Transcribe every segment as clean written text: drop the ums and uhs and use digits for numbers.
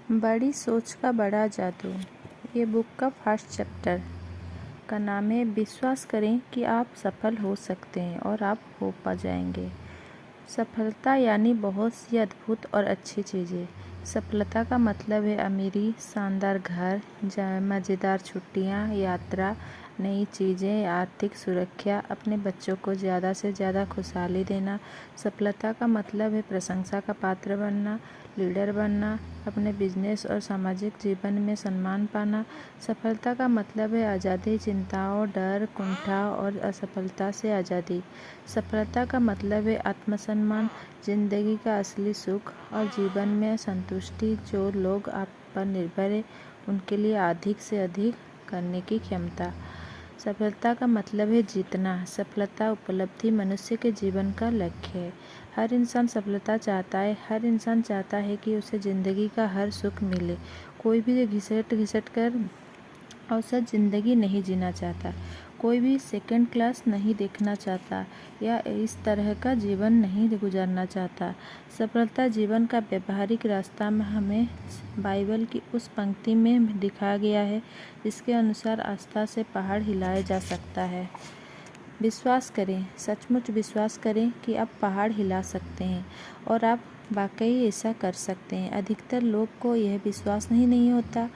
बड़ी सोच का बड़ा जादू। ये बुक का फर्स्ट चैप्टर का नाम है विश्वास करें कि आप सफल हो सकते हैं और आप हो पा जाएंगे। सफलता यानी बहुत सी अद्भुत और अच्छी चीज़ें। सफलता का मतलब है अमीरी, शानदार घर, मज़ेदार छुट्टियां, यात्रा, नई चीज़ें, आर्थिक सुरक्षा, अपने बच्चों को ज़्यादा से ज़्यादा खुशहाली देना। सफलता का मतलब है प्रशंसा का पात्र बनना, लीडर बनना, अपने बिजनेस और सामाजिक जीवन में सम्मान पाना। सफलता का मतलब है आज़ादी, चिंताओं, डर, कुंठा और असफलता से आज़ादी। सफलता का मतलब है आत्मसम्मान, जिंदगी का असली सुख और जीवन में संतुष्टि। जो लोग आप पर निर्भर है उनके लिए अधिक से अधिक करने की क्षमता। सफलता का मतलब है जीतना। सफलता उपलब्धि मनुष्य के जीवन का लक्ष्य है। हर इंसान सफलता चाहता है। हर इंसान चाहता है कि उसे ज़िंदगी का हर सुख मिले। कोई भी घिसट कर औसत ज़िंदगी नहीं जीना चाहता। कोई भी सेकंड क्लास नहीं देखना चाहता या इस तरह का जीवन नहीं गुजारना चाहता। सफलता जीवन का व्यवहारिक रास्ता में हमें बाइबल की उस पंक्ति में दिखाया गया है जिसके अनुसार आस्था से पहाड़ हिलाया जा सकता है। विश्वास करें, सचमुच विश्वास करें कि आप पहाड़ हिला सकते हैं और आप वाकई ऐसा कर सकते हैं। अधिकतर लोग को यह विश्वास नहीं होता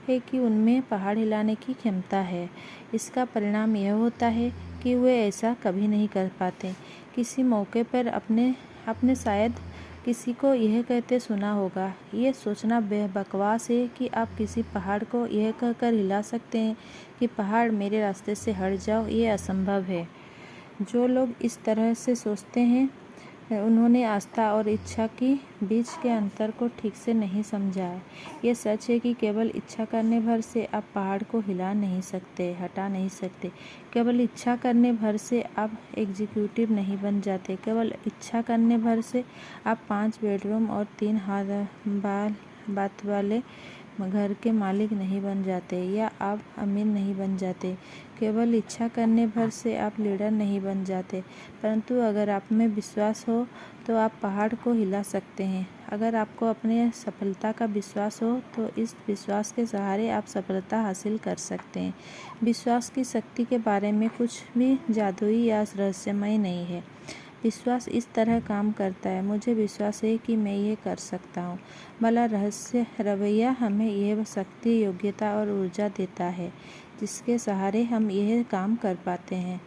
है कि उनमें पहाड़ हिलाने की क्षमता है। इसका परिणाम यह होता है कि वे ऐसा कभी नहीं कर पाते। किसी मौके पर आपने शायद किसी को यह कहते सुना होगा, ये सोचना बकवास है कि आप किसी पहाड़ को यह कहकर हिला सकते हैं कि पहाड़ मेरे रास्ते से हट जाओ। ये असंभव है। जो लोग इस तरह से सोचते हैं उन्होंने आस्था और इच्छा की बीच के अंतर को ठीक से नहीं समझा है। ये सच है कि केवल इच्छा करने भर से आप पहाड़ को हिला नहीं सकते, हटा नहीं सकते। केवल इच्छा करने भर से आप एग्जीक्यूटिव नहीं बन जाते। केवल इच्छा करने भर से आप 5 बेडरूम और 3 बात वाले घर के मालिक नहीं बन जाते या आप अमीर नहीं बन जाते। केवल इच्छा करने भर से आप लीडर नहीं बन जाते। परंतु अगर आप में विश्वास हो तो आप पहाड़ को हिला सकते हैं। अगर आपको अपने सफलता का विश्वास हो तो इस विश्वास के सहारे आप सफलता हासिल कर सकते हैं। विश्वास की शक्ति के बारे में कुछ भी जादुई या रहस्यमय नहीं है। विश्वास इस तरह काम करता है, मुझे विश्वास है कि मैं ये कर सकता हूँ वाला रहस्य रवैया हमें यह शक्ति, योग्यता और ऊर्जा देता है जिसके सहारे हम यह काम कर पाते हैं।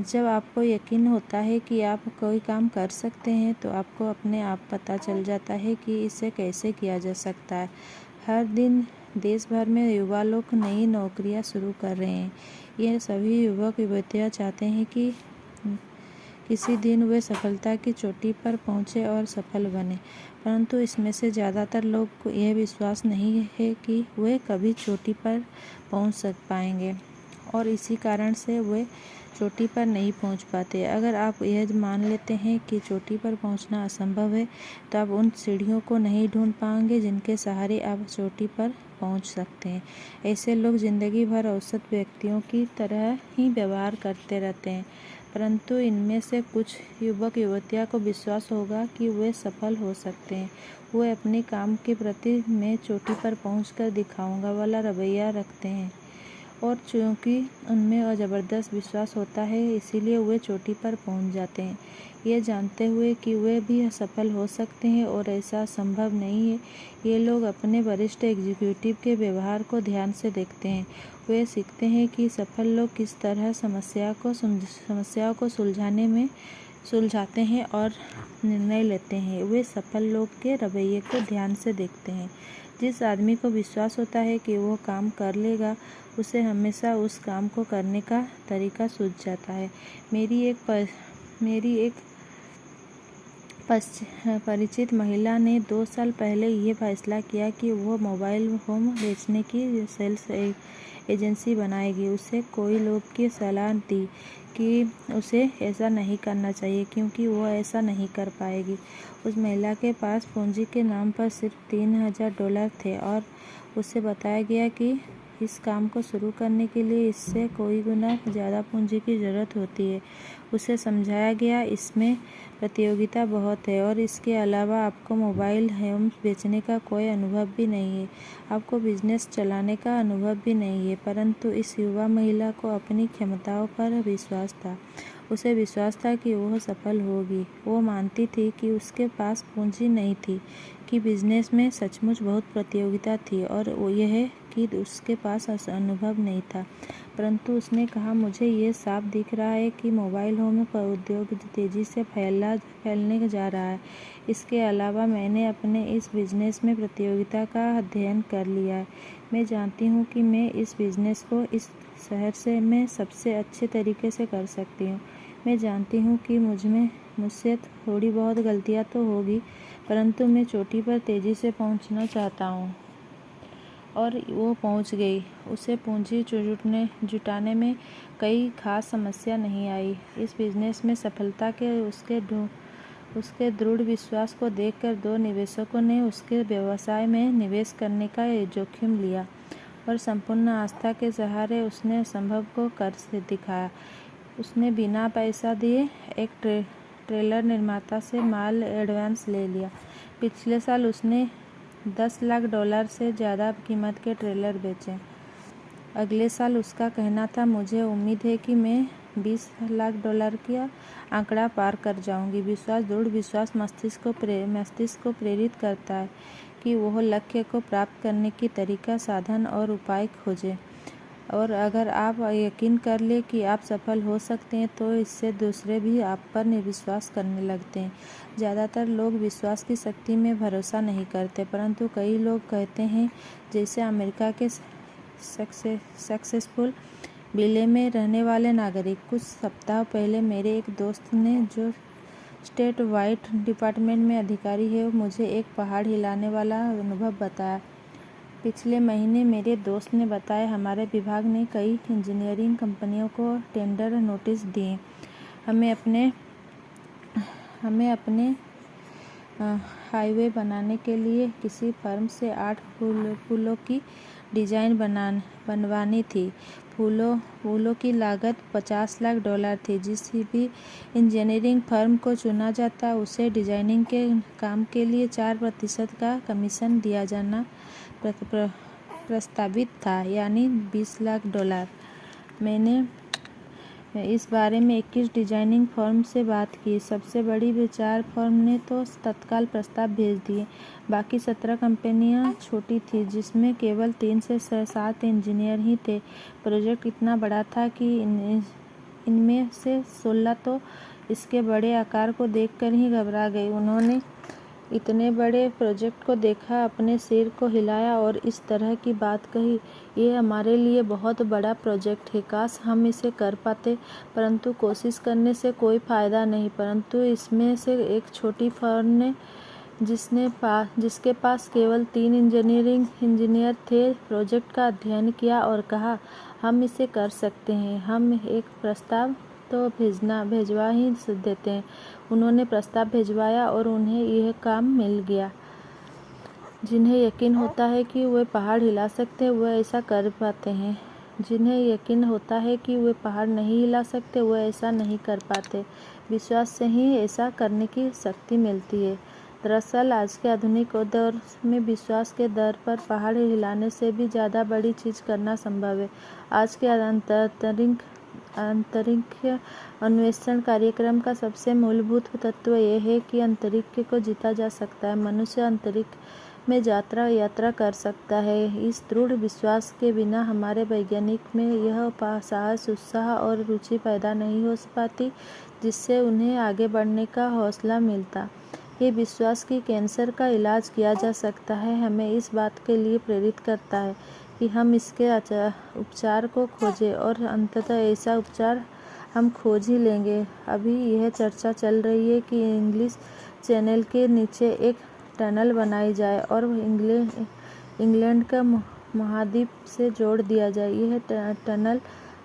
जब आपको यकीन होता है कि आप कोई काम कर सकते हैं तो आपको अपने आप पता चल जाता है कि इसे कैसे किया जा सकता है। हर दिन देश भर में युवा लोग नई नौकरियां शुरू कर रहे हैं। यह सभी युवक युवतियां चाहते हैं कि किसी दिन वे सफलता की चोटी पर पहुंचे और सफल बने, परंतु इसमें से ज़्यादातर लोग को यह विश्वास नहीं है कि वे कभी चोटी पर पहुंच पाएंगे और इसी कारण से वे चोटी पर नहीं पहुंच पाते। अगर आप यह मान लेते हैं कि चोटी पर पहुंचना असंभव है तो आप उन सीढ़ियों को नहीं ढूंढ पाएंगे जिनके सहारे आप चोटी पर पहुंच सकते हैं। ऐसे लोग जिंदगी भर औसत व्यक्तियों की तरह ही व्यवहार करते रहते हैं, परंतु इनमें से कुछ युवक युवतियां को विश्वास होगा कि वे सफल हो सकते हैं। वे अपने काम के प्रति मैं चोटी पर पहुंचकर दिखाऊंगा वाला रवैया रखते हैं और चूँकि उनमें ज़बरदस्त विश्वास होता है इसीलिए वे चोटी पर पहुंच जाते हैं, ये जानते हुए कि वे भी सफल हो सकते हैं और ऐसा संभव नहीं है। ये लोग अपने वरिष्ठ एग्जीक्यूटिव के व्यवहार को ध्यान से देखते हैं। वे सीखते हैं कि सफल लोग किस तरह समस्याओं को सुलझाते हैं और निर्णय लेते हैं। वे सफल लोग के रवैये को ध्यान से देखते हैं। जिस आदमी को विश्वास होता है कि वो काम कर लेगा उसे हमेशा उस काम को करने का तरीका सूझ जाता है। मेरी एक परिचित महिला ने 2 साल पहले ये फैसला किया कि वो मोबाइल फोन बेचने की सेल्स एजेंसी बनाएगी। उसे कई लोग की सलाह दी कि उसे ऐसा नहीं करना चाहिए क्योंकि वो ऐसा नहीं कर पाएगी। उस महिला के पास पूंजी के नाम पर सिर्फ $3000 थे और उसे बताया गया कि इस काम को शुरू करने के लिए इससे कई गुना ज़्यादा पूंजी की ज़रूरत होती है। उसे समझाया गया, इसमें प्रतियोगिता बहुत है और इसके अलावा आपको मोबाइल होम बेचने का कोई अनुभव भी नहीं है, आपको बिजनेस चलाने का अनुभव भी नहीं है। परंतु इस युवा महिला को अपनी क्षमताओं पर विश्वास था। उसे विश्वास था कि वह सफल होगी। वो मानती थी कि उसके पास पूंजी नहीं थी, कि बिजनेस में सचमुच बहुत प्रतियोगिता थी और यह कि उसके पास अनुभव नहीं था। परंतु उसने कहा, मुझे ये साफ दिख रहा है कि मोबाइल होम उद्योग तेज़ी से फैलने जा रहा है। इसके अलावा मैंने अपने इस बिजनेस में प्रतियोगिता का अध्ययन कर लिया है। मैं जानती हूँ कि मैं इस बिजनेस को इस शहर में सबसे अच्छे तरीके से कर सकती हूँ। मैं जानती हूँ कि मुझसे थोड़ी बहुत गलतियाँ तो होगी, परंतु मैं चोटी पर तेज़ी से पहुँचना चाहता हूँ। और वो पहुँच गई। उसे पूंजी जुटाने में कोई खास समस्या नहीं आई। इस बिजनेस में सफलता के उसके दृढ़ विश्वास को देखकर 2 निवेशकों ने उसके व्यवसाय में निवेश करने का जोखिम लिया और संपूर्ण आस्था के सहारे उसने असंभव को कर दिखाया। उसने बिना पैसा दिए एक ट्रेलर निर्माता से माल एडवांस ले लिया। पिछले साल उसने $10 लाख से ज़्यादा कीमत के ट्रेलर बेचे। अगले साल उसका कहना था, मुझे उम्मीद है कि मैं $20 लाख का आंकड़ा पार कर जाऊंगी। दृढ़ विश्वास मस्तिष्क को प्रेरित करता है कि वह लक्ष्य को प्राप्त करने की तरीका, साधन और उपाय खोजे। और अगर आप यकीन कर ले कि आप सफल हो सकते हैं तो इससे दूसरे भी आप पर विश्वास करने लगते हैं। ज़्यादातर लोग विश्वास की शक्ति में भरोसा नहीं करते, परंतु कई लोग कहते हैं, जैसे अमेरिका के सक्सेसफुल विले में रहने वाले नागरिक। कुछ सप्ताह पहले मेरे एक दोस्त ने, जो स्टेट वाइड डिपार्टमेंट में अधिकारी है, मुझे एक पहाड़ हिलाने वाला अनुभव बताया। पिछले महीने मेरे दोस्त ने बताया, हमारे विभाग ने कई इंजीनियरिंग कंपनियों को टेंडर नोटिस दिए। हमें अपने हाईवे बनाने के लिए किसी फर्म से 8 पुलों की डिज़ाइन बनवानी थी। पुलों की लागत $50 लाख थी। जिस भी इंजीनियरिंग फर्म को चुना जाता, उसे डिजाइनिंग के काम के लिए 4% का कमीशन दिया जाना प्रस्तावित था, यानी $20 लाख। मैंने इस बारे में 21 डिजाइनिंग फर्म से बात की। सबसे बड़ी 4 फर्म ने तो तत्काल प्रस्ताव भेज दिए। बाकी 17 कंपनियां छोटी थी, जिसमें केवल 3 से 7 इंजीनियर ही थे। प्रोजेक्ट इतना बड़ा था कि इनमें से 16 तो इसके बड़े आकार को देखकर ही घबरा गए। उन्होंने इतने बड़े प्रोजेक्ट को देखा, अपने सिर को हिलाया और इस तरह की बात कही, ये हमारे लिए बहुत बड़ा प्रोजेक्ट है, काश हम इसे कर पाते, परंतु कोशिश करने से कोई फ़ायदा नहीं। परंतु इसमें से एक छोटी फर्म ने, जिसके पास केवल 3 इंजीनियर थे, प्रोजेक्ट का अध्ययन किया और कहा, हम इसे कर सकते हैं, हम एक प्रस्ताव तो भेजवा ही देते हैं। उन्होंने प्रस्ताव भेजवाया और उन्हें यह काम मिल गया। जिन्हें यकीन होता है कि वे पहाड़ हिला सकते, वे ऐसा कर पाते हैं। जिन्हें यकीन होता है कि वे पहाड़ नहीं हिला सकते, वे ऐसा नहीं कर पाते। विश्वास से ही ऐसा करने की शक्ति मिलती है। दरअसल आज के आधुनिक दौर में विश्वास के दर पर पहाड़ हिलाने से भी ज़्यादा बड़ी चीज़ करना संभव है। आज के अंतरिक्ष अन्वेषण कार्यक्रम का सबसे मूलभूत तत्व यह है कि अंतरिक्ष को जीता जा सकता है। मनुष्य अंतरिक्ष में यात्रा कर सकता है। इस दृढ़ विश्वास के बिना हमारे वैज्ञानिक में यह साहस, उत्साह और रुचि पैदा नहीं हो पाती, जिससे उन्हें आगे बढ़ने का हौसला मिलता। ये विश्वास कि कैंसर का इलाज किया जा सकता है, हमें इस बात के लिए प्रेरित करता है कि हम इसके उपचार को खोजें और अंततः ऐसा उपचार हम खोज ही लेंगे। अभी यह चर्चा चल रही है कि इंग्लिश चैनल के नीचे एक टनल बनाई जाए और इंग्लैंड का महाद्वीप से जोड़ दिया जाए। यह टनल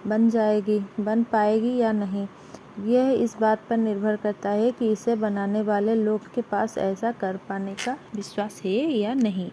बन पाएगी या नहीं, यह इस बात पर निर्भर करता है कि इसे बनाने वाले लोग के पास ऐसा कर पाने का विश्वास है या नहीं।